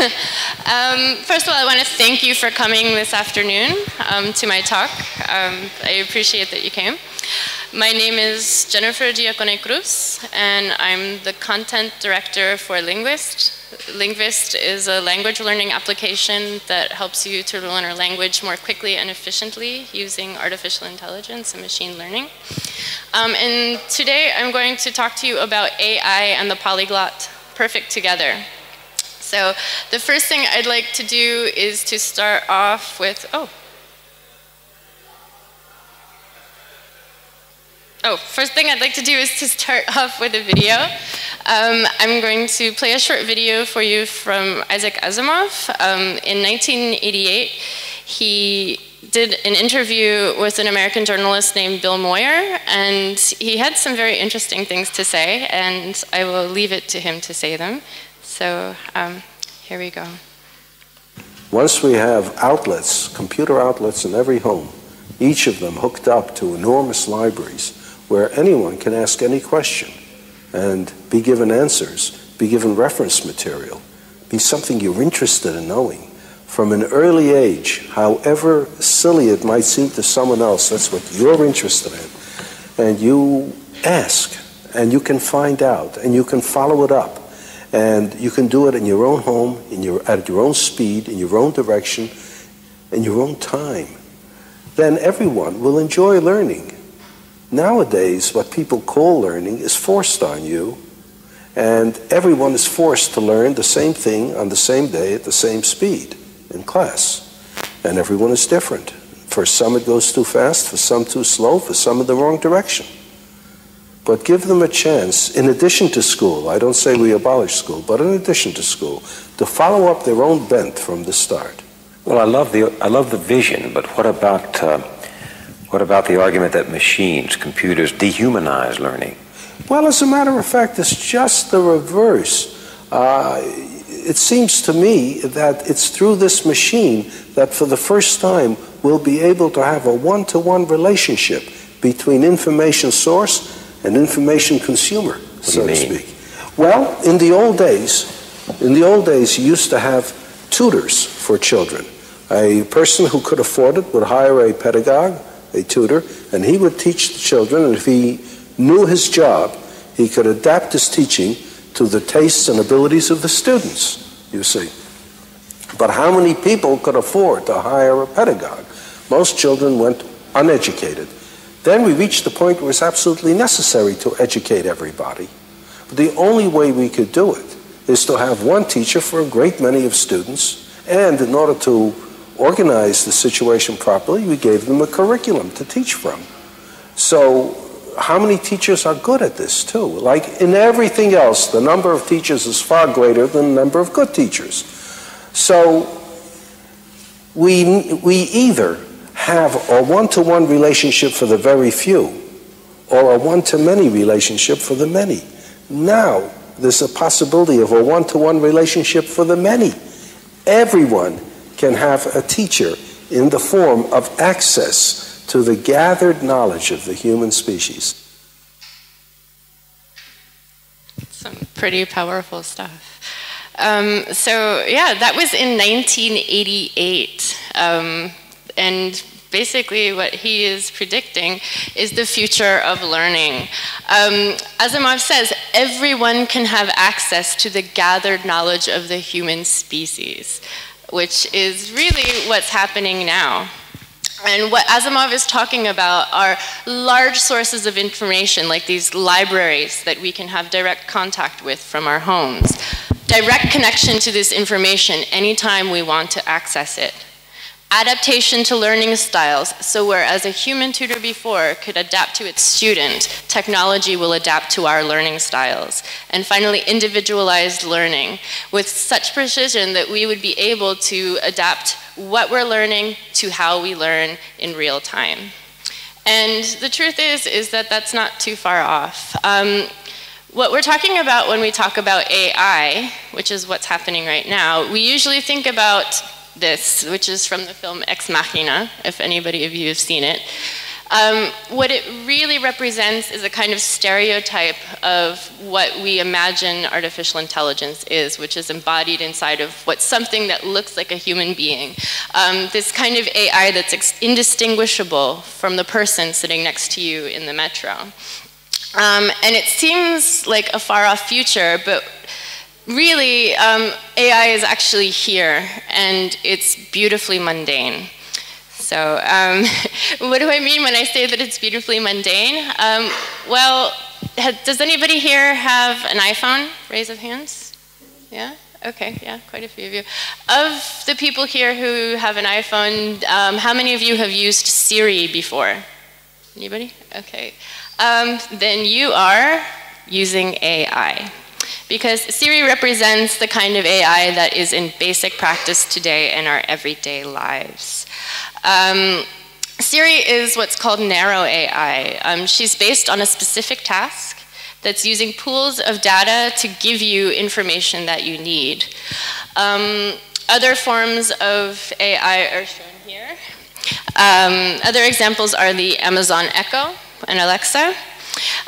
First of all, I want to thank you for coming this afternoon to my talk. I appreciate that you came. My name is Jennifer Geacone-Cruz, and I'm the content director for Lingvist. Lingvist is a language learning application that helps you to learn a language more quickly and efficiently using artificial intelligence and machine learning. And today I'm going to talk to you about AI and the polyglot perfect together. So the first thing I'd like to do is to start off with, first thing I'd like to do is to start off with a video. I'm going to play a short video for you from Isaac Asimov. In 1988, he did an interview with an American journalist named Bill Moyer, and he had some very interesting things to say, and I will leave it to him to say them. So here we go. Once we have outlets, computer outlets in every home, each of them hooked up to enormous libraries where anyone can ask any question and be given answers, be given reference material, be something you're interested in knowing. From an early age, however silly it might seem to someone else, that's what you're interested in. And you ask, and you can find out, and you can follow it up. And you can do it in your own home, at your own speed, in your own direction, in your own time. Then everyone will enjoy learning. Nowadays, what people call learning is forced on you, and everyone is forced to learn the same thing on the same day at the same speed in class. And everyone is different. For some it goes too fast, for some too slow, for some in the wrong direction. But give them a chance, in addition to school, I don't say we abolish school, but in addition to school, to follow up their own bent from the start. Well, I love the vision, but what about the argument that machines, computers, dehumanize learning? Well, as a matter of fact, it's just the reverse. It seems to me that it's through this machine that for the first time we'll be able to have a one-to-one relationship between information source and information consumer, so to speak. Well, in the old days, you used to have tutors for children. A person who could afford it would hire a pedagogue, a tutor, and he would teach the children, and if he knew his job, he could adapt his teaching to the tastes and abilities of the students, you see. But how many people could afford to hire a pedagogue? Most children went uneducated. Then we reached the point where it's absolutely necessary to educate everybody. But the only way we could do it is to have one teacher for a great many of students, and in order to organize the situation properly, we gave them a curriculum to teach from. So how many teachers are good at this too? Like in everything else, the number of teachers is far greater than the number of good teachers. So we either have a one-to-one relationship for the very few or a one-to-many relationship for the many. Now there's a possibility of a one-to-one relationship for the many. Everyone can have a teacher in the form of access to the gathered knowledge of the human species. Some pretty powerful stuff. So yeah, that was in 1988. And basically what he is predicting is the future of learning. Asimov says everyone can have access to the gathered knowledge of the human species, which is really what's happening now. And what Asimov is talking about are large sources of information, like these libraries that we can have direct contact with from our homes. Direct connection to this information anytime we want to access it. Adaptation to learning styles, so whereas a human tutor before could adapt to its student, technology will adapt to our learning styles. And finally, individualized learning, with such precision that we would be able to adapt what we're learning to how we learn in real time. And the truth is that that's not too far off. What we're talking about when we talk about AI, which is what's happening right now, we usually think about this, which is from the film Ex Machina, if anybody of you have seen it. What it really represents is a kind of stereotype of what we imagine artificial intelligence is, which is embodied inside of what's something that looks like a human being. This kind of AI that's indistinguishable from the person sitting next to you in the metro. And it seems like a far-off future, but really, AI is actually here, and it's beautifully mundane. So what do I mean when I say that it's beautifully mundane? Well, does anybody here have an iPhone? Raise of hands. Yeah? Okay, yeah, quite a few of you. Of the people here who have an iPhone, how many of you have used Siri before? Anybody? Okay. Then you are using AI. Because Siri represents the kind of AI that is in basic practice today in our everyday lives. Siri is what's called narrow AI. She's based on a specific task that's using pools of data to give you information that you need. Other forms of AI are shown here. Other examples are the Amazon Echo and Alexa.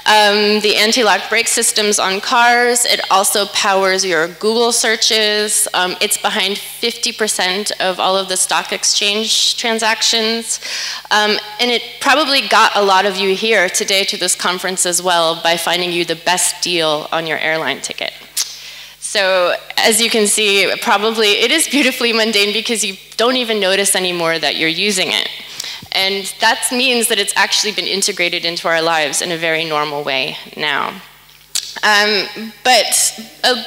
The anti-lock brake systems on cars. It also powers your Google searches. It's behind 50% of all of the stock exchange transactions. And it probably got a lot of you here today to this conference as well by finding you the best deal on your airline ticket. So as you can see, probably it is beautifully mundane because you don't even notice anymore that you're using it. And that means that it's actually been integrated into our lives in a very normal way now. But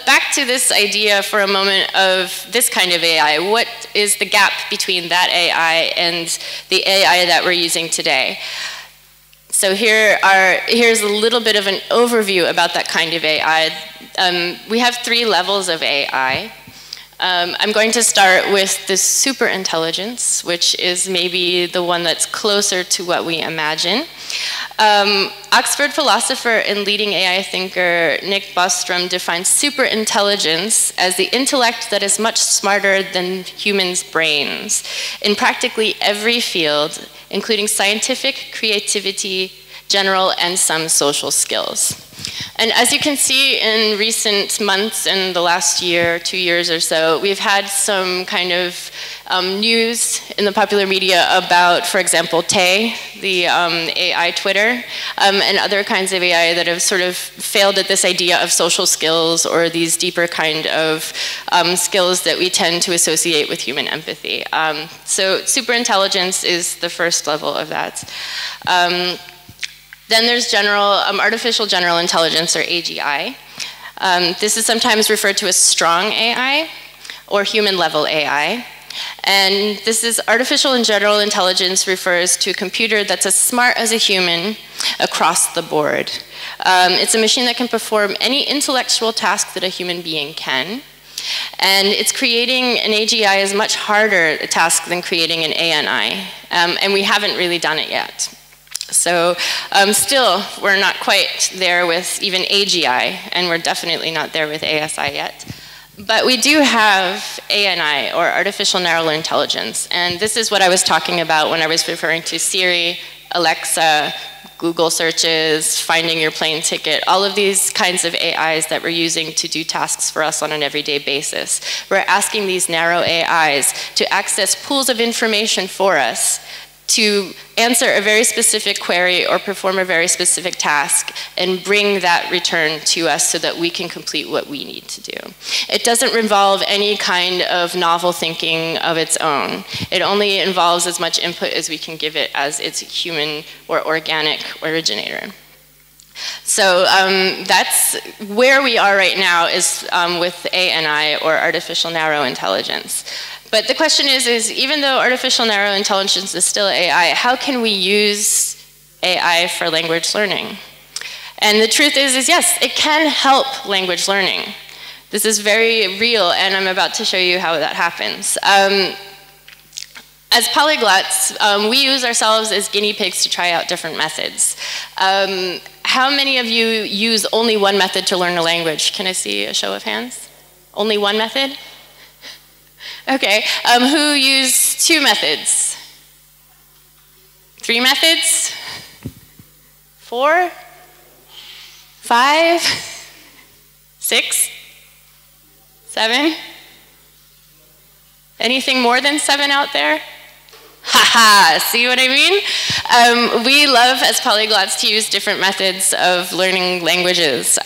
back to this idea for a moment of this kind of AI. What is the gap between that AI and the AI that we're using today? So here's a little bit of an overview about that kind of AI. We have 3 levels of AI. I'm going to start with the superintelligence, which is maybe the one that's closer to what we imagine. Oxford philosopher and leading AI thinker Nick Bostrom defines superintelligence as the intellect that is much smarter than humans' brains in practically every field, including scientific, creativity, general, and some social skills. And as you can see in recent months, in the last year, 2 years or so, we've had some kind of news in the popular media about, for example, Tay, the AI Twitter, and other kinds of AI that have sort of failed at this idea of social skills or these deeper kind of skills that we tend to associate with human empathy. So superintelligence is the first level of that. Then there's artificial general intelligence, or AGI. This is sometimes referred to as strong AI or human-level AI. And this is artificial and general intelligence refers to a computer that's as smart as a human across the board. It's a machine that can perform any intellectual task that a human being can. And it's creating an AGI is much harder a task than creating an ANI. And we haven't really done it yet. So still, we're not quite there with even AGI, and we're definitely not there with ASI yet. But we do have ANI, or artificial narrow intelligence, and this is what I was talking about when I was referring to Siri, Alexa, Google searches, finding your plane ticket, all of these kinds of AIs that we're using to do tasks for us on an everyday basis. We're asking these narrow AIs to access pools of information for us to answer a very specific query or perform a very specific task and bring that return to us so that we can complete what we need to do. It doesn't involve any kind of novel thinking of its own. It only involves as much input as we can give it as its human or organic originator. So that's where we are right now is with ANI, or artificial narrow intelligence. But the question is even though artificial narrow intelligence is still AI, how can we use AI for language learning? And the truth is yes, it can help language learning. This is very real, and I'm about to show you how that happens. As polyglots, we use ourselves as guinea pigs to try out different methods. How many of you use only one method to learn a language? Can I see a show of hands? Only one method? Okay, who used 2 methods? 3 methods? 4, 5, 6, 7? Anything more than 7 out there? Haha, see what I mean? We love, as polyglots, to use different methods of learning languages.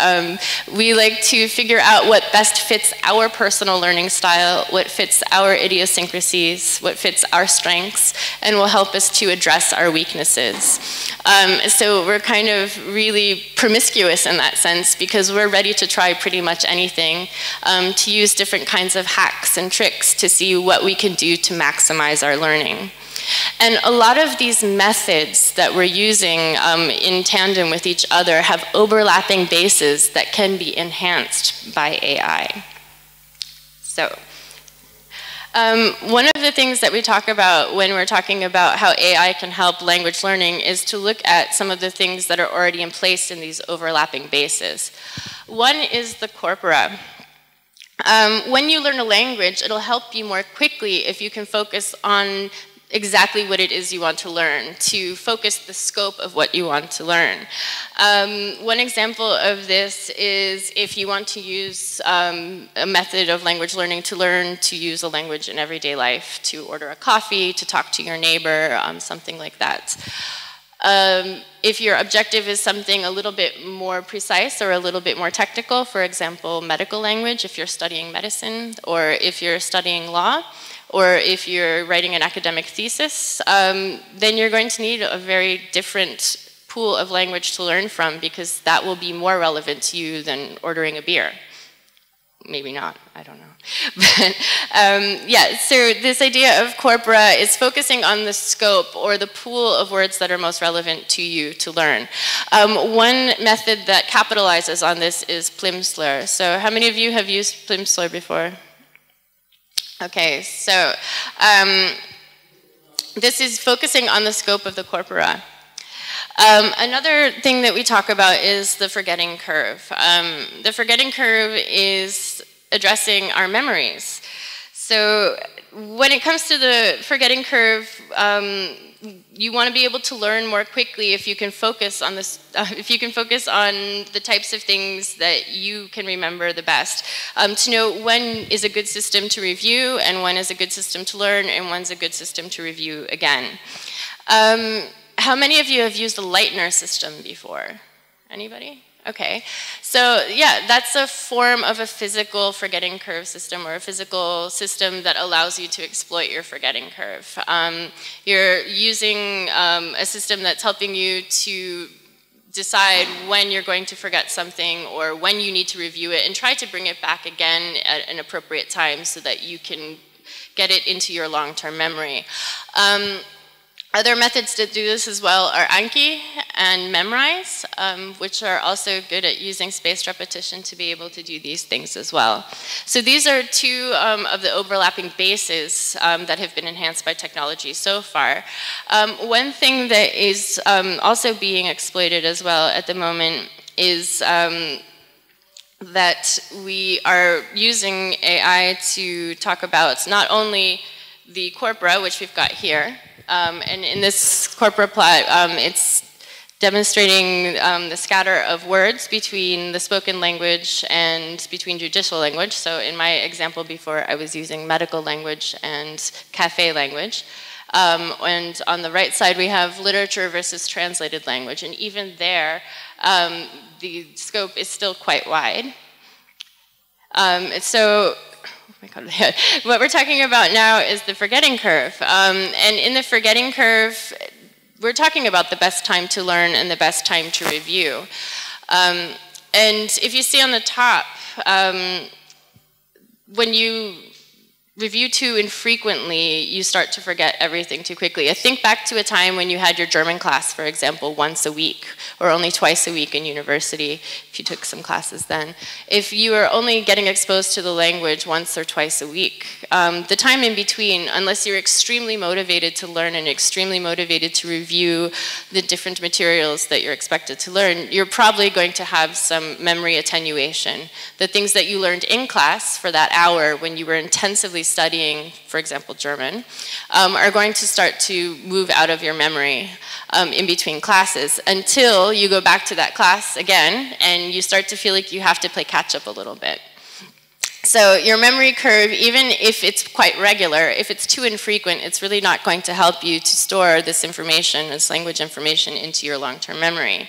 We like to figure out what best fits our personal learning style, what fits our idiosyncrasies, what fits our strengths, and will help us to address our weaknesses. So we're kind of really promiscuous in that sense, because we're ready to try pretty much anything, to use different kinds of hacks and tricks to see what we can do to maximize our learning. And a lot of these methods that we're using in tandem with each other have overlapping bases that can be enhanced by AI. So, one of the things that we talk about when we're talking about how AI can help language learning is to look at some of the things that are already in place in these overlapping bases. One is the corpora. When you learn a language, it'll help you more quickly if you can focus on exactly what it is you want to learn, to focus the scope of what you want to learn. One example of this is if you want to use a method of language learning to learn to use a language in everyday life, to order a coffee, to talk to your neighbor, something like that. If your objective is something a little bit more precise or a little bit more technical, for example, medical language, if you're studying medicine, or if you're studying law, or if you're writing an academic thesis, then you're going to need a very different pool of language to learn from, because that will be more relevant to you than ordering a beer. Maybe not, I don't know. But yeah, so this idea of corpora is focusing on the scope or the pool of words that are most relevant to you to learn. One method that capitalizes on this is Plimsoll. So how many of you have used Plimsoll before? Okay, so this is focusing on the scope of the corpora. Another thing that we talk about is the forgetting curve. The forgetting curve is addressing our memories. So when it comes to the forgetting curve, you want to be able to learn more quickly if you can focus on this. If you can focus on the types of things that you can remember the best. To know when is a good system to review, and when is a good system to learn, and when's a good system to review again. How many of you have used the Lightner system before? Anybody? Okay, so yeah, that's a form of a physical forgetting curve system, or a physical system that allows you to exploit your forgetting curve. You're using a system that's helping you to decide when you're going to forget something or when you need to review it, and try to bring it back again at an appropriate time so that you can get it into your long-term memory. Other methods to do this as well are Anki and Memrise, which are also good at using spaced repetition to be able to do these things as well. So these are two of the overlapping bases that have been enhanced by technology so far. One thing that is also being exploited as well at the moment is that we are using AI to talk about not only the corpora, which we've got here, and in this corpora plot, it's demonstrating the scatter of words between the spoken language and between judicial language. So in my example before, I was using medical language and cafe language. And on the right side, we have literature versus translated language. And even there, the scope is still quite wide. Oh my God, what we're talking about now is the forgetting curve. And in the forgetting curve, we're talking about the best time to learn and the best time to review. And if you see on the top, when you review too infrequently, you start to forget everything too quickly. I think back to a time when you had your German class, for example, once a week, or only twice a week in university, if you took some classes then. If you were only getting exposed to the language once or twice a week, the time in between, unless you're extremely motivated to learn and extremely motivated to review the different materials that you're expected to learn, you're probably going to have some memory attenuation. The things that you learned in class for that hour when you were intensively studying, for example, German, are going to start to move out of your memory. in between classes until you go back to that class again and you start to feel like you have to play catch up a little bit. So your memory curve, even if it's quite regular, if it's too infrequent, it's really not going to help you to store this information, this language information, into your long-term memory.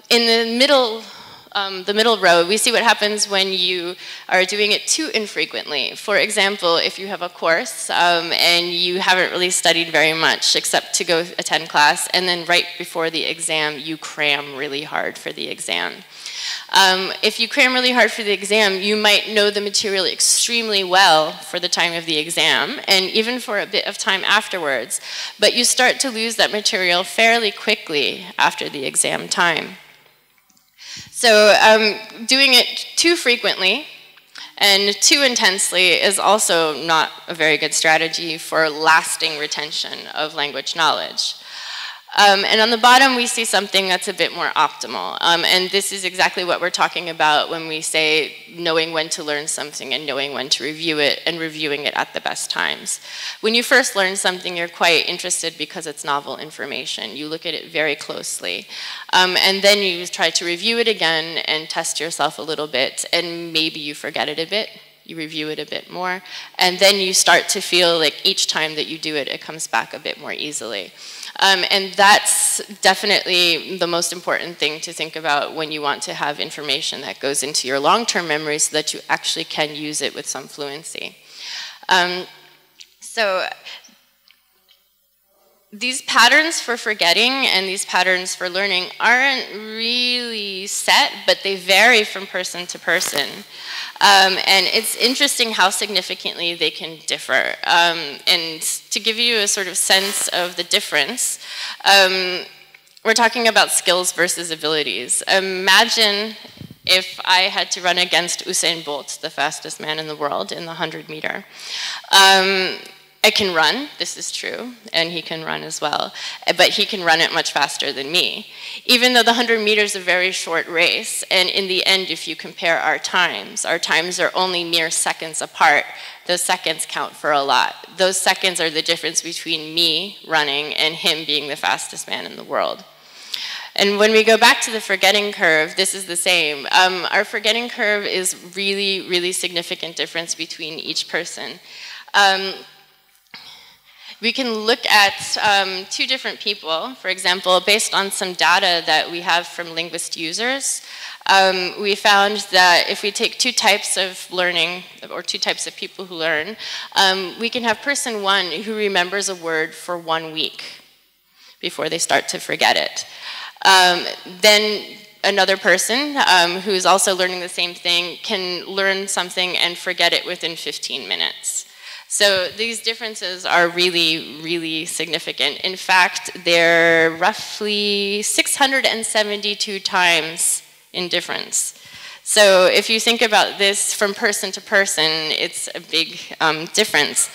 In the middle row, we see what happens when you are doing it too infrequently. For example, if you have a course and you haven't really studied very much except to go attend class, and then right before the exam, you cram really hard for the exam. If you cram really hard for the exam, you might know the material extremely well for the time of the exam, and even for a bit of time afterwards, but you start to lose that material fairly quickly after the exam time. So doing it too frequently and too intensely is also not a very good strategy for lasting retention of language knowledge. And on the bottom, we see something that's a bit more optimal. And this is exactly what we're talking about when we say knowing when to learn something and knowing when to review it and reviewing it at the best times. When you first learn something, you're quite interested because it's novel information. You look at it very closely. And then you try to review it again and test yourself a little bit, and maybe you forget it a bit. You review it a bit more, and then you start to feel like each time that you do it, it comes back a bit more easily. And that's definitely the most important thing to think about when you want to have information that goes into your long-term memory so that you actually can use it with some fluency. So these patterns for forgetting and these patterns for learning aren't really set, but they vary from person to person. And it's interesting how significantly they can differ. And to give you a sort of sense of the difference, we're talking about skills versus abilities. Imagine if I had to run against Usain Bolt, the fastest man in the world, in the 100-meter. I can run, this is true, and he can run as well, but he can run it much faster than me. Even though the 100 meters is a very short race, and in the end, if you compare our times are only mere seconds apart. Those seconds count for a lot. Those seconds are the difference between me running and him being the fastest man in the world. And when we go back to the forgetting curve, this is the same. Our forgetting curve is really, really significant difference between each person. We can look at two different people. For example, based on some data that we have from Lingvist users, we found that if we take two types of learning, or two types of people who learn, we can have person one who remembers a word for 1 week before they start to forget it. Then another person who's also learning the same thing can learn something and forget it within 15 minutes. So these differences are really, really significant. In fact, they're roughly 672 times in difference. So if you think about this from person to person, it's a big difference.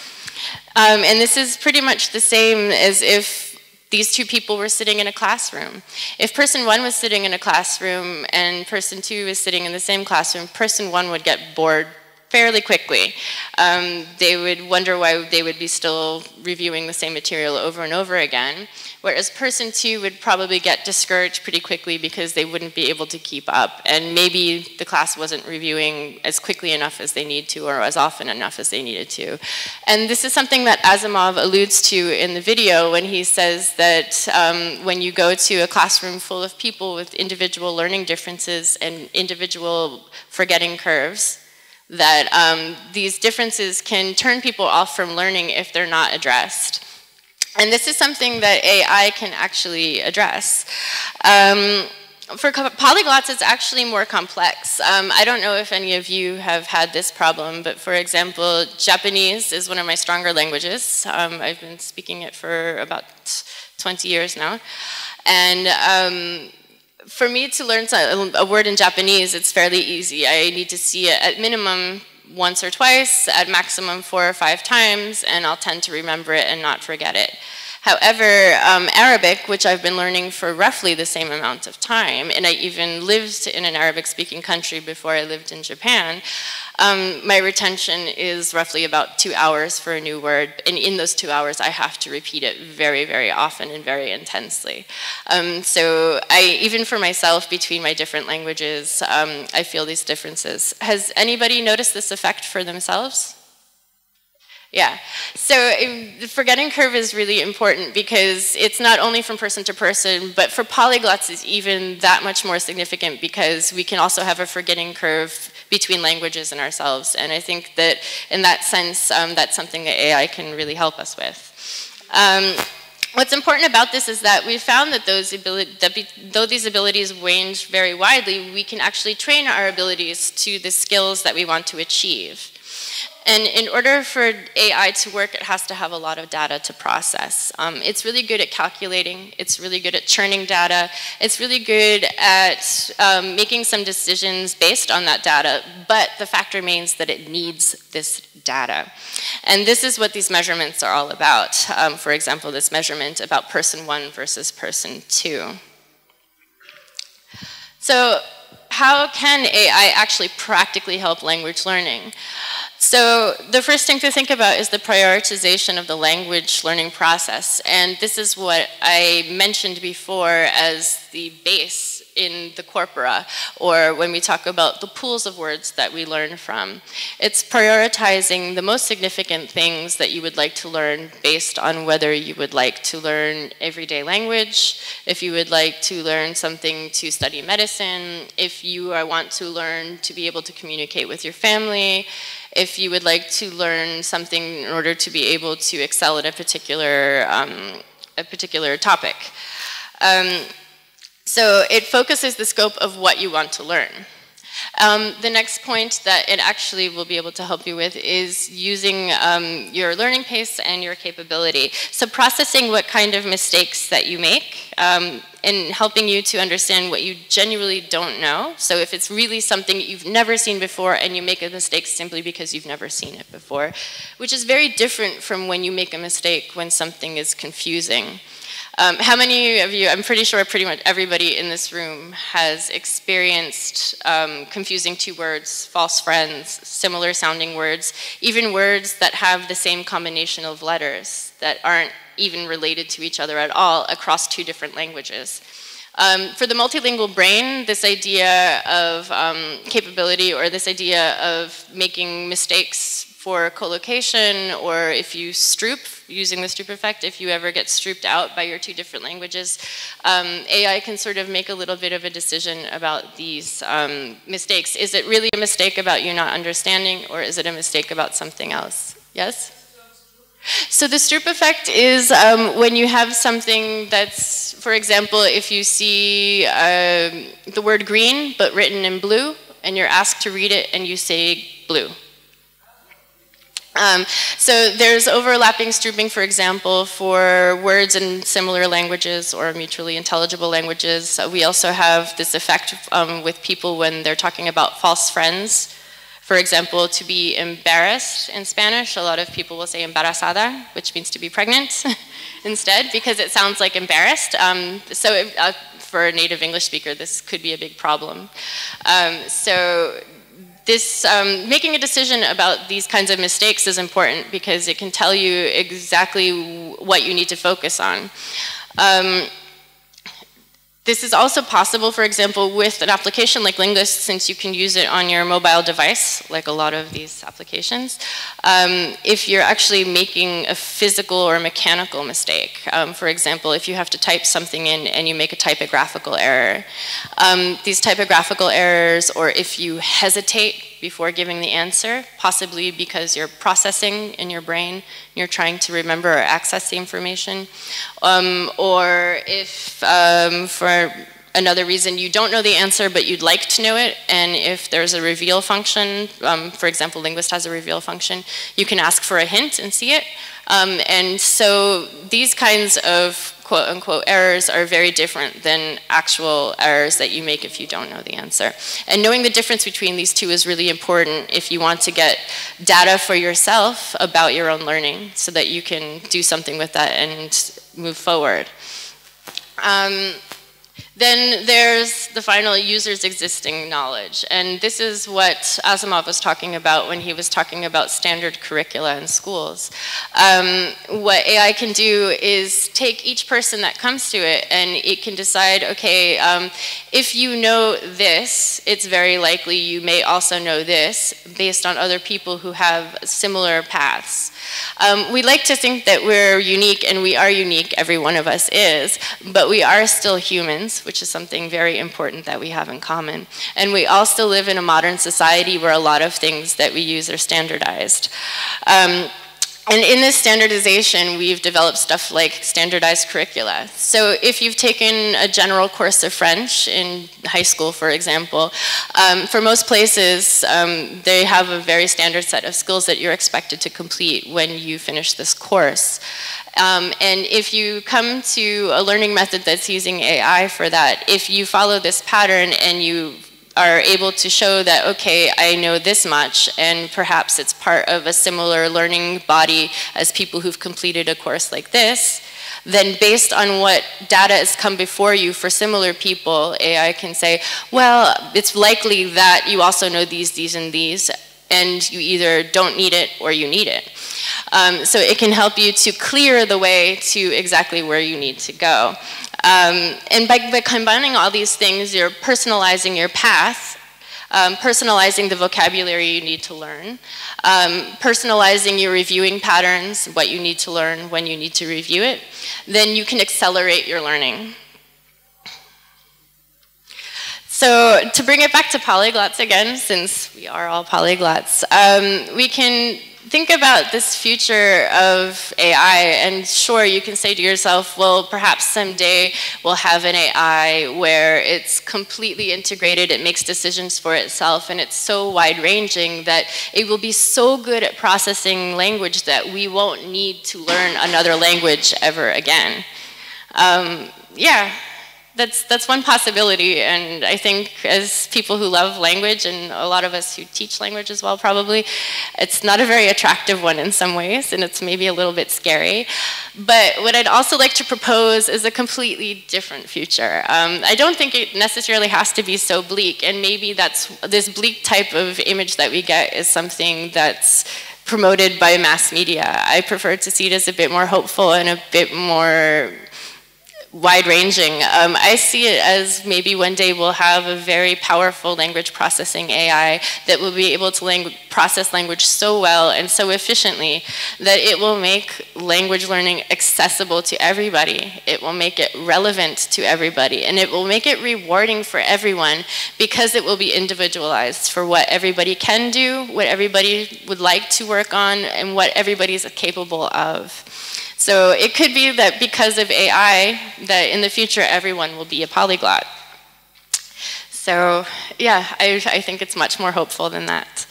And this is pretty much the same as if these two people were sitting in a classroom. If person one was sitting in a classroom and person two was sitting in the same classroom, person one would get bored fairly quickly. They would wonder why they would be still reviewing the same material over and over again, whereas person two would probably get discouraged pretty quickly because they wouldn't be able to keep up, and maybe the class wasn't reviewing as quickly enough as they need to or as often enough as they needed to. And this is something that Asimov alludes to in the video when he says that when you go to a classroom full of people with individual learning differences and individual forgetting curves, that these differences can turn people off from learning if they're not addressed. And this is something that AI can actually address. For polyglots, it's actually more complex. I don't know if any of you have had this problem, but for example, Japanese is one of my stronger languages. I've been speaking it for about 20 years now. And for me to learn a word in Japanese, it's fairly easy. I need to see it at minimum once or twice, at maximum 4 or 5 times, and I'll tend to remember it and not forget it. However, Arabic, which I've been learning for roughly the same amount of time, and I even lived in an Arabic-speaking country before I lived in Japan, my retention is roughly about 2 hours for a new word, and in those 2 hours I have to repeat it very, very often and very intensely. So even for myself, between my different languages, I feel these differences. Has anybody noticed this effect for themselves? Yeah, so the forgetting curve is really important because it's not only from person to person, but for polyglots it's even that much more significant because we can also have a forgetting curve between languages and ourselves. And I think that in that sense, that's something that AI can really help us with. What's important about this is that we found that though these abilities range very widely, we can actually train our abilities to the skills that we want to achieve. And in order for AI to work, it has to have a lot of data to process. It's really good at calculating. It's really good at churning data. It's really good at making some decisions based on that data, but the fact remains that it needs this data. And this is what these measurements are all about. For example, this measurement about person 1 versus person 2. So how can AI actually practically help language learning? So the first thing to think about is the prioritization of the language learning process. And this is what I mentioned before as the base in the corpora, or when we talk about the pools of words that we learn from. It's prioritizing the most significant things that you would like to learn based on whether you would like to learn everyday language, if you would like to learn something to study medicine, if you want to learn to be able to communicate with your family, if you would like to learn something in order to be able to excel at a particular topic. So it focuses the scope of what you want to learn. The next point that it actually will be able to help you with is using your learning pace and your capability. So processing what kind of mistakes that you make and helping you to understand what you genuinely don't know. So if it's really something you've never seen before and you make a mistake simply because you've never seen it before, which is very different from when you make a mistake when something is confusing. How many of you, I'm pretty sure pretty much everybody in this room has experienced confusing two words, false friends, similar sounding words, even words that have the same combination of letters that aren't even related to each other at all across two different languages. For the multilingual brain, this idea of capability or this idea of making mistakes for collocation, or if you stroop, using the stroop effect, if you ever get strooped out by your two different languages, AI can sort of make a little bit of a decision about these mistakes. Is it really a mistake about you not understanding, or is it a mistake about something else? Yes? So the stroop effect is when you have something that's, for example, if you see the word green but written in blue, and you're asked to read it and you say blue. So there's overlapping strooping, for example, for words in similar languages or mutually intelligible languages. We also have this effect with people when they're talking about false friends. For example, to be embarrassed in Spanish, a lot of people will say embarazada, which means to be pregnant instead, because it sounds like embarrassed. For a native English speaker, this could be a big problem. Making a decision about these kinds of mistakes is important because it can tell you exactly what you need to focus on. This is also possible, for example, with an application like Lingvist, since you can use it on your mobile device, like a lot of these applications, if you're actually making a physical or mechanical mistake. For example, if you have to type something in and you make a typographical error. These typographical errors, or if you hesitate before giving the answer, possibly because you're processing in your brain, you're trying to remember or access the information, or if for another reason you don't know the answer but you'd like to know it, and if there's a reveal function, for example, Lingvist has a reveal function, you can ask for a hint and see it. And so these kinds of quote-unquote errors are very different than actual errors that you make if you don't know the answer. And knowing the difference between these two is really important if you want to get data for yourself about your own learning so that you can do something with that and move forward. Then there's the final user's existing knowledge. And this is what Asimov was talking about when he was talking about standard curricula in schools. What AI can do is take each person that comes to it and it can decide, okay, if you know this, it's very likely you may also know this based on other people who have similar paths. We like to think that we're unique, and we are unique, every one of us is, but we are still humans, which is something very important that we have in common. And we all still live in a modern society where a lot of things that we use are standardized. And in this standardization, we've developed stuff like standardized curricula. So if you've taken a general course of French in high school, for example, for most places, they have a very standard set of skills that you're expected to complete when you finish this course. And if you come to a learning method that's using AI for that, if you follow this pattern and you are able to show that, okay, I know this much, and perhaps it's part of a similar learning body as people who've completed a course like this, then based on what data has come before you for similar people, AI can say, well, it's likely that you also know these, and these, and you either don't need it or you need it. So it can help you to clear the way to exactly where you need to go. And by combining all these things, you're personalizing your path, personalizing the vocabulary you need to learn, personalizing your reviewing patterns, what you need to learn when you need to review it, then you can accelerate your learning. So to bring it back to polyglots again, since we are all polyglots, we can think about this future of AI, and sure, you can say to yourself, well, perhaps someday we'll have an AI where it's completely integrated, it makes decisions for itself, and it's so wide-ranging that it will be so good at processing language that we won't need to learn another language ever again. Yeah. That's one possibility, and I think as people who love language, and a lot of us who teach language as well probably, it's not a very attractive one in some ways, and it's maybe a little bit scary. But what I'd also like to propose is a completely different future. I don't think it necessarily has to be so bleak, and maybe that's this bleak type of image that we get is something that's promoted by mass media. I prefer to see it as a bit more hopeful and a bit more wide-ranging. I see it as maybe one day we'll have a very powerful language processing AI that will be able to process language so well and so efficiently that it will make language learning accessible to everybody. It will make it relevant to everybody, and it will make it rewarding for everyone because it will be individualized for what everybody can do, what everybody would like to work on, and what everybody's capable of. So it could be that because of AI, that in the future everyone will be a polyglot. So yeah, I think it's much more hopeful than that.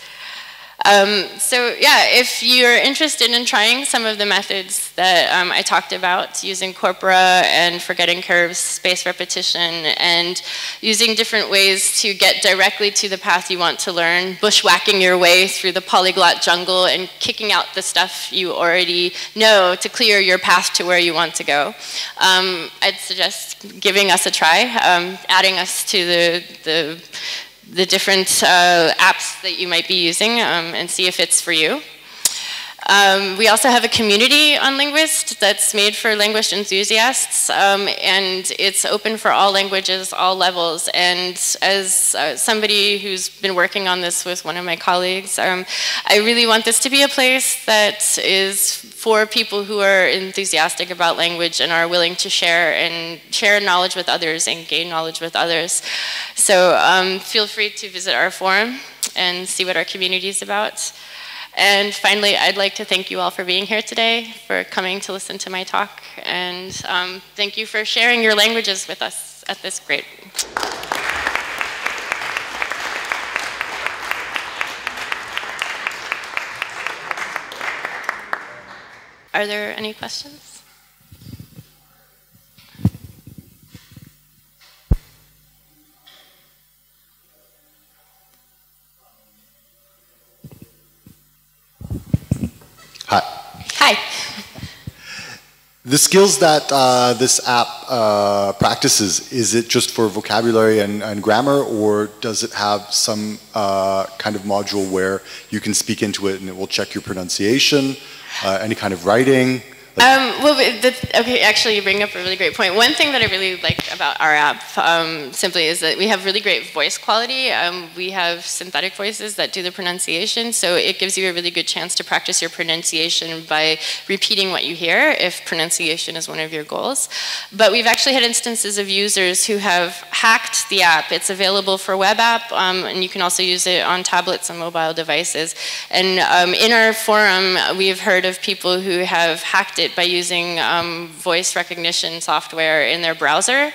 So yeah, if you're interested in trying some of the methods that I talked about, using corpora and forgetting curves, space repetition, and using different ways to get directly to the path you want to learn, bushwhacking your way through the polyglot jungle and kicking out the stuff you already know to clear your path to where you want to go, I'd suggest giving us a try, adding us to the different apps that you might be using and see if it's for you. We also have a community on Lingvist that's made for language enthusiasts, and it's open for all languages, all levels. And as somebody who's been working on this with one of my colleagues, I really want this to be a place that is for people who are enthusiastic about language and are willing to share knowledge with others and gain knowledge with others. So feel free to visit our forum and see what our community is about. And finally, I'd like to thank you all for being here today, for coming to listen to my talk, and thank you for sharing your languages with us at this great. Are there any questions? Hi. Hi. The skills that this app practices, is it just for vocabulary and grammar, or does it have some kind of module where you can speak into it and it will check your pronunciation, any kind of writing? Okay, actually you bring up a really great point. One thing that I really like about our app simply is that we have really great voice quality. We have synthetic voices that do the pronunciation, so it gives you a really good chance to practice your pronunciation by repeating what you hear if pronunciation is one of your goals. But we've actually had instances of users who have hacked the app. It's available for web app, and you can also use it on tablets and mobile devices. And in our forum, we've heard of people who have hacked it by using voice recognition software in their browser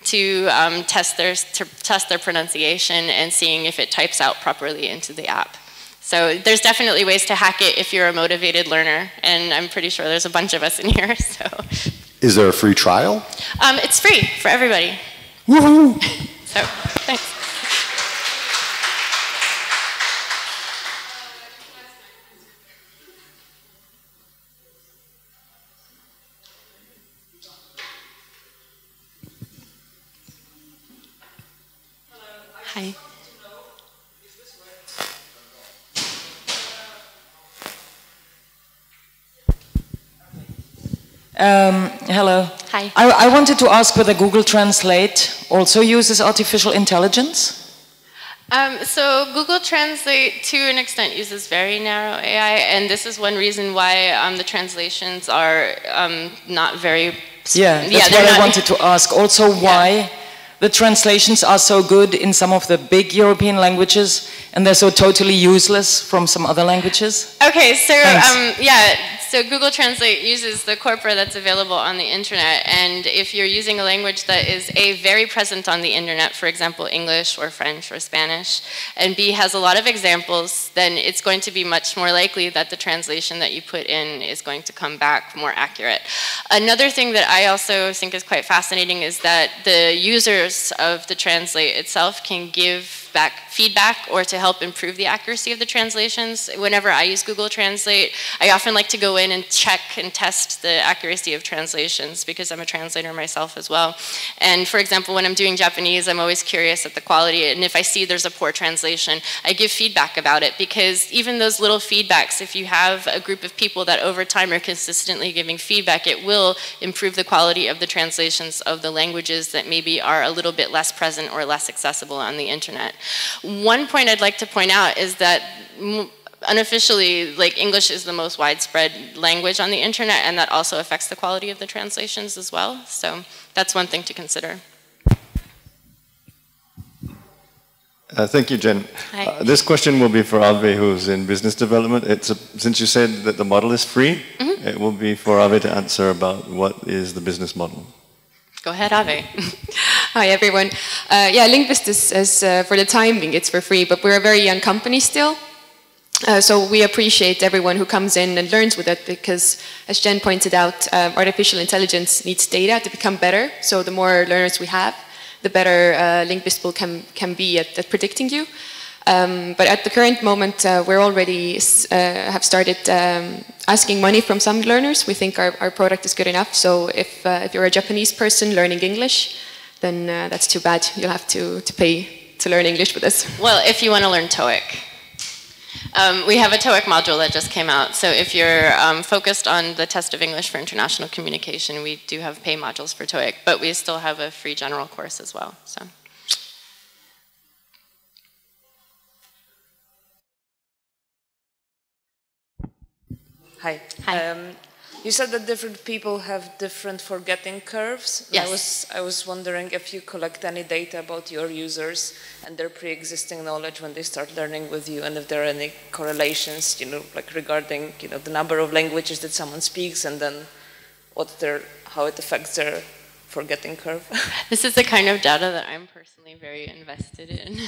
to test their pronunciation and seeing if it types out properly into the app. So there's definitely ways to hack it if you're a motivated learner, and I'm pretty sure there's a bunch of us in here. So, is there a free trial? It's free for everybody. Woohoo! So thanks. Hi. Hello. Hi. I wanted to ask whether Google Translate also uses artificial intelligence? So Google Translate, to an extent, uses very narrow AI, and this is one reason why the translations are not very... Yeah, that's what I wanted to ask. Also, why the translations are so good in some of the big European languages, and they're so totally useless from some other languages? Okay, so so Google Translate uses the corpora that's available on the internet, and if you're using a language that is A, very present on the internet, for example, English or French or Spanish, and B, has a lot of examples, then it's going to be much more likely that the translation that you put in is going to come back more accurate. Another thing that I also think is quite fascinating is that the users of the Translate itself can give back feedback or to help improve the accuracy of the translations. Whenever I use Google Translate, I often like to go in and check and test the accuracy of translations because I'm a translator myself as well. And for example, when I'm doing Japanese, I'm always curious at the quality, and if I see there's a poor translation, I give feedback about it, because even those little feedbacks, if you have a group of people that over time are consistently giving feedback, it will improve the quality of the translations of the languages that maybe are a little bit less present or less accessible on the internet. One point I'd like to point out is that unofficially, like, English is the most widespread language on the internet, and that also affects the quality of the translations as well. So that's one thing to consider. Thank you, Jen. This question will be for Ave, who's in business development. Since you said that the model is free, it will be for Ave to answer about what is the business model. Go ahead, Ave. Hi, everyone. Yeah, Lingvist is for the time being, it's for free, but we're a very young company still. So we appreciate everyone who comes in and learns with it, because, as Jen pointed out, artificial intelligence needs data to become better. So the more learners we have, the better Lingvist can be at predicting you. But at the current moment, we're already have started asking money from some learners. We think our product is good enough. So if you're a Japanese person learning English, then that's too bad. You'll have to pay to learn English with us. Well, if you want to learn TOEIC. We have a TOEIC module that just came out. So if you're focused on the test of English for international communication, we do have pay modules for TOEIC, but we still have a free general course as well. So. Hi. You said that different people have different forgetting curves. Yes. I was wondering if you collect any data about your users and their pre-existing knowledge when they start learning with you, and if there are any correlations, like regarding, the number of languages that someone speaks, and then how it affects their forgetting curve. This is the kind of data that I'm personally very invested in.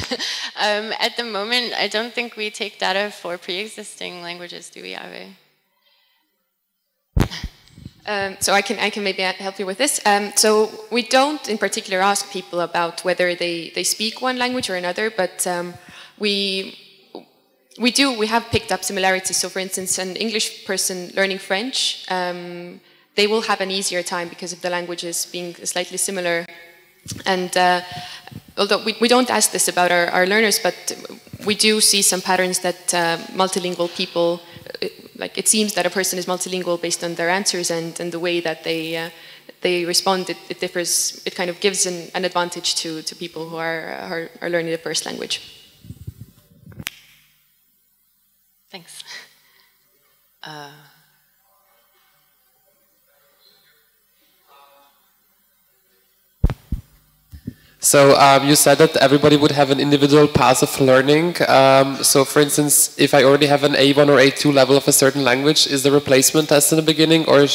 At the moment, I don't think we take data for pre-existing languages, do we, Ave? So I can maybe help you with this. So we don't in particular ask people about whether they speak one language or another, but we have picked up similarities. So for instance, an English person learning French, they will have an easier time because of the languages being slightly similar. And although we don't ask this about our learners, but we do see some patterns that multilingual people, like it seems that a person is multilingual based on their answers and the way that they respond. It differs. It kind of gives an advantage to people who are learning the first language. Thanks. So you said that everybody would have an individual path of learning. So for instance, if I already have an A1 or A2 level of a certain language, is there a replacement test in the beginning, or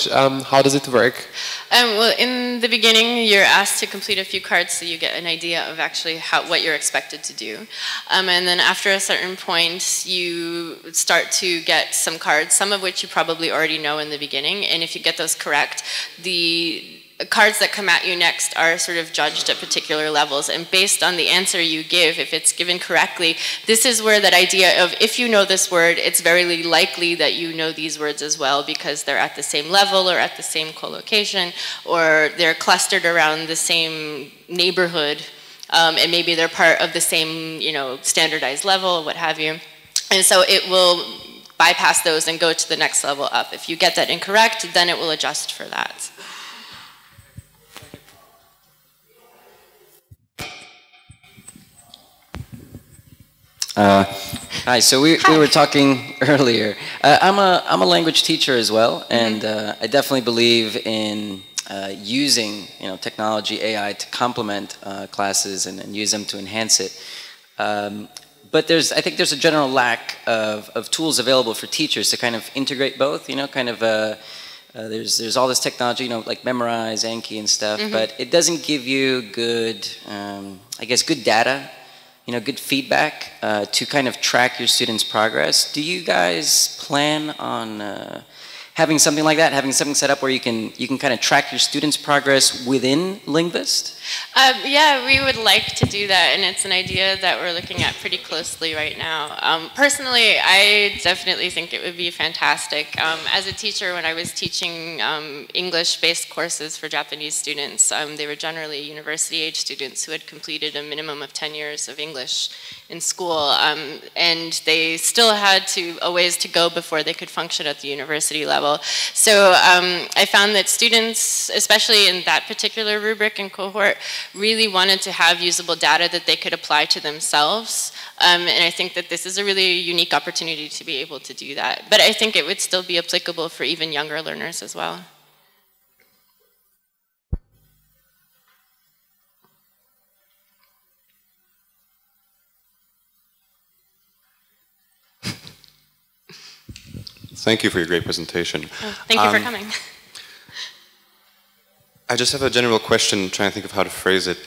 how does it work? Well, in the beginning, you're asked to complete a few cards so you get an idea of actually what you're expected to do. And then after a certain point, you start to get some cards, some of which you probably already know in the beginning. And if you get those correct, the cards that come at you next are sort of judged at particular levels, and based on the answer you give, if it's given correctly, this is where that idea of if you know this word, it's very likely that you know these words as well because they're at the same level or at the same collocation, or they're clustered around the same neighborhood, and maybe they're part of the same, standardized level, what have you. And so it will bypass those and go to the next level up. If you get that incorrect, then it will adjust for that. Hi. So we were talking earlier. I'm a language teacher as well, and I definitely believe in using technology, AI, to complement classes and use them to enhance it. But I think there's a general lack of tools available for teachers to kind of integrate both. There's all this technology, like Memorize, Anki, and stuff, but it doesn't give you good, good data. Good feedback to kind of track your students' progress. Do you guys plan on having something like that, having something set up where you can kind of track your students' progress within Lingvist? Yeah, we would like to do that, and it's an idea that we're looking at pretty closely right now. Personally, I definitely think it would be fantastic. As a teacher, when I was teaching English-based courses for Japanese students, they were generally university-age students who had completed a minimum of 10 years of English in school, and they still had a ways to go before they could function at the university level. So I found that students, especially in that particular rubric and cohort, really wanted to have usable data that they could apply to themselves. And I think that this is a really unique opportunity to be able to do that. But I think it would still be applicable for even younger learners as well. Thank you for your great presentation. Oh, thank you for coming. I just have a general question, trying to think of how to phrase it.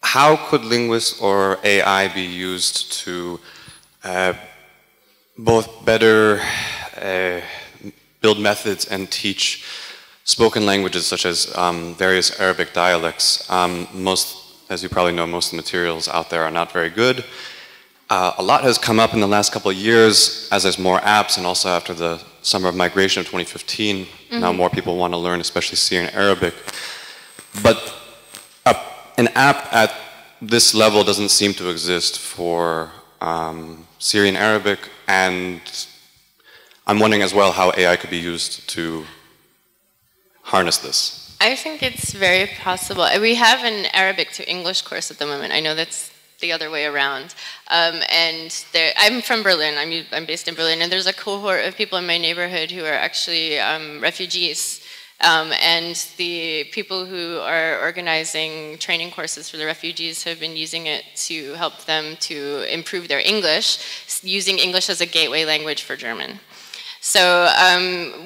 How could Lingvist or AI be used to both better build methods and teach spoken languages such as various Arabic dialects? As you probably know, most of the materials out there are not very good. A lot has come up in the last couple of years as there's more apps, and also after the summer of migration of 2015, now more people want to learn, especially Syrian Arabic. But an app at this level doesn't seem to exist for Syrian Arabic, and I'm wondering as well how AI could be used to harness this. I think it's very possible. We have an Arabic to English course at the moment. I know that's the other way around. I'm from Berlin. I'm based in Berlin, and there's a cohort of people in my neighborhood who are actually refugees. And the people who are organizing training courses for the refugees have been using it to help them to improve their English, using English as a gateway language for German. So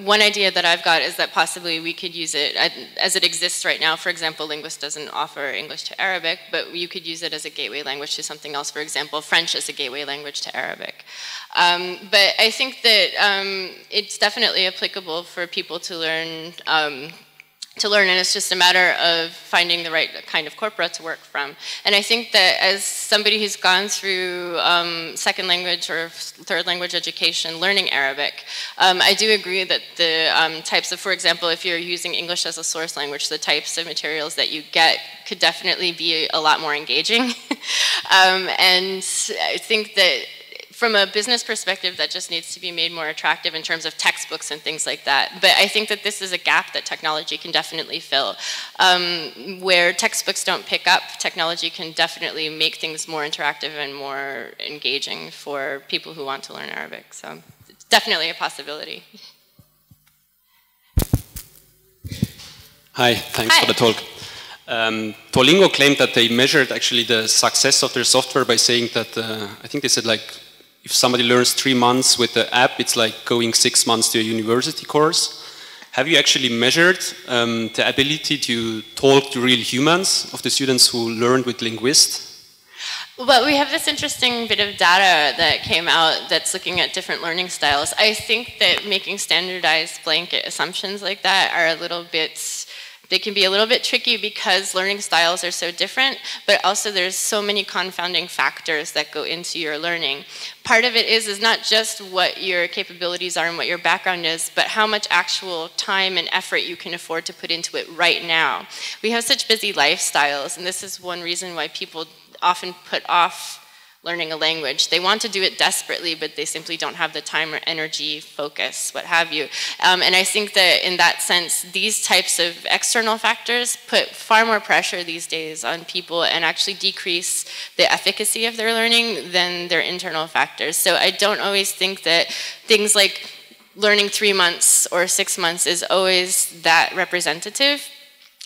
one idea that I've got is that possibly we could use it as it exists right now. For example, Lingvist doesn't offer English to Arabic, but you could use it as a gateway language to something else. For example, French as a gateway language to Arabic. But I think that it's definitely applicable for people to learn to learn, and it's just a matter of finding the right kind of corpora to work from. And I think that as somebody who's gone through second language or third language education learning Arabic, I do agree that the types of, for example, if you're using English as a source language, the types of materials that you get could definitely be a lot more engaging. And I think that from a business perspective, that just needs to be made more attractive in terms of textbooks and things like that. But I think that this is a gap that technology can definitely fill. Where textbooks don't pick up, technology can definitely make things more interactive and more engaging for people who want to learn Arabic. So it's definitely a possibility. Hi, thanks for the talk. Duolingo claimed that they measured actually the success of their software by saying that, I think they said like, if somebody learns 3 months with the app, it's like going 6 months to a university course. Have you actually measured the ability to talk to real humans of the students who learned with Lingvist? Well, we have this interesting bit of data that came out that's looking at different learning styles. I think that making standardized blanket assumptions like that are a little bit, they can be a little bit tricky because learning styles are so different, but also there's so many confounding factors that go into your learning. Part of it is not just what your capabilities are and what your background is, but how much actual time and effort you can afford to put into it right now. We have such busy lifestyles, and this is one reason why people often put off learning a language. They want to do it desperately, but they simply don't have the time or energy, focus, what have you. And I think that in that sense, these types of external factors put far more pressure these days on people and actually decrease the efficacy of their learning than their internal factors. So I don't always think that things like learning 3 months or 6 months is always that representative.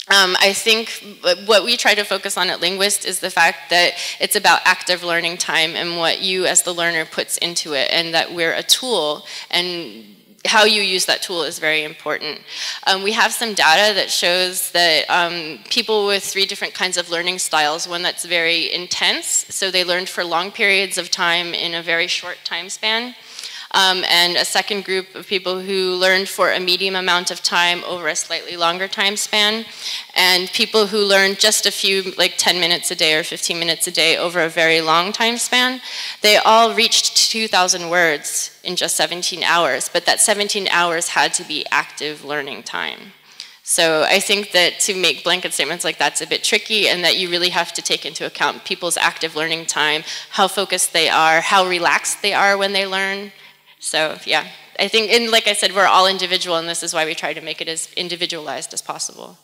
I think what we try to focus on at Lingvist is the fact that it's about active learning time and what you as the learner puts into it, and that we're a tool, and how you use that tool is very important. We have some data that shows that people with 3 different kinds of learning styles, one that's very intense, so they learned for long periods of time in a very short time span, and a second group of people who learned for a medium amount of time over a slightly longer time span, and people who learned just a few, like 10 minutes a day or 15 minutes a day over a very long time span. They all reached 2,000 words in just 17 hours, but that 17 hours had to be active learning time. So I think that to make blanket statements like that's a bit tricky, and that you really have to take into account people's active learning time, how focused they are, how relaxed they are when they learn. So yeah, I think, and like I said, we're all individual, and this is why we try to make it as individualized as possible.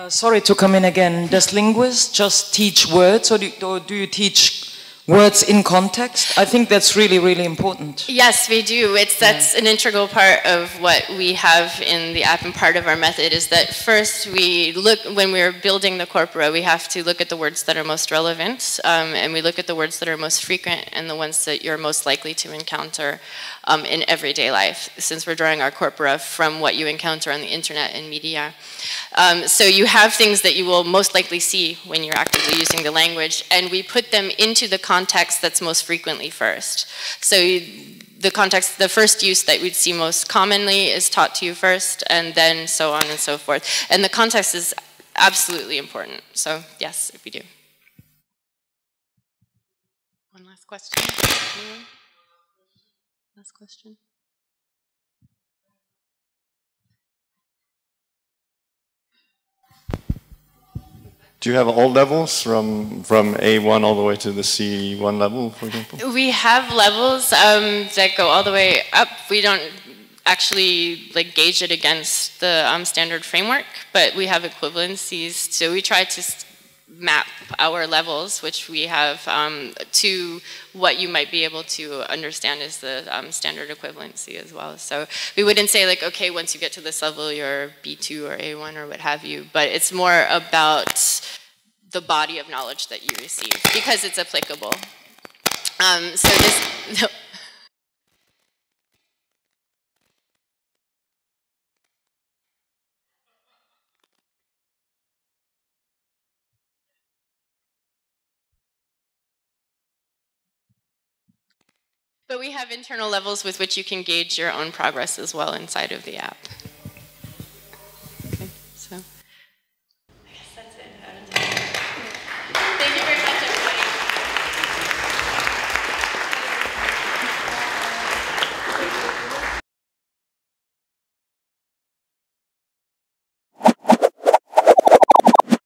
Sorry to come in again. Does Lingvist just teach words, or do you teach words in context? I think that's really, really important. Yes, we do. That's an integral part of what we have in the app, and part of our method is that first we look, when we're building the corpora, we have to look at the words that are most relevant, and we look at the words that are most frequent and the ones that you're most likely to encounter in everyday life, since we're drawing our corpora from what you encounter on the internet and media. So you have things that you will most likely see when you're actively using the language, and we put them into the context that's most frequently first. So the first use that we'd see most commonly is taught to you first, and then so on and so forth. And the context is absolutely important. So yes, we do. One last question. Anyone? Last question. Do you have all levels from A1 all the way to the C1 level, for example? We have levels that go all the way up. We don't actually gauge it against the standard framework, but we have equivalencies. So we try to map our levels, which we have, to what you might be able to understand as the standard equivalency as well. So we wouldn't say okay, once you get to this level, you're B2 or A1 or what have you, but it's more about the body of knowledge that you receive, because it's applicable. So this, But we have internal levels with which you can gauge your own progress as well inside of the app.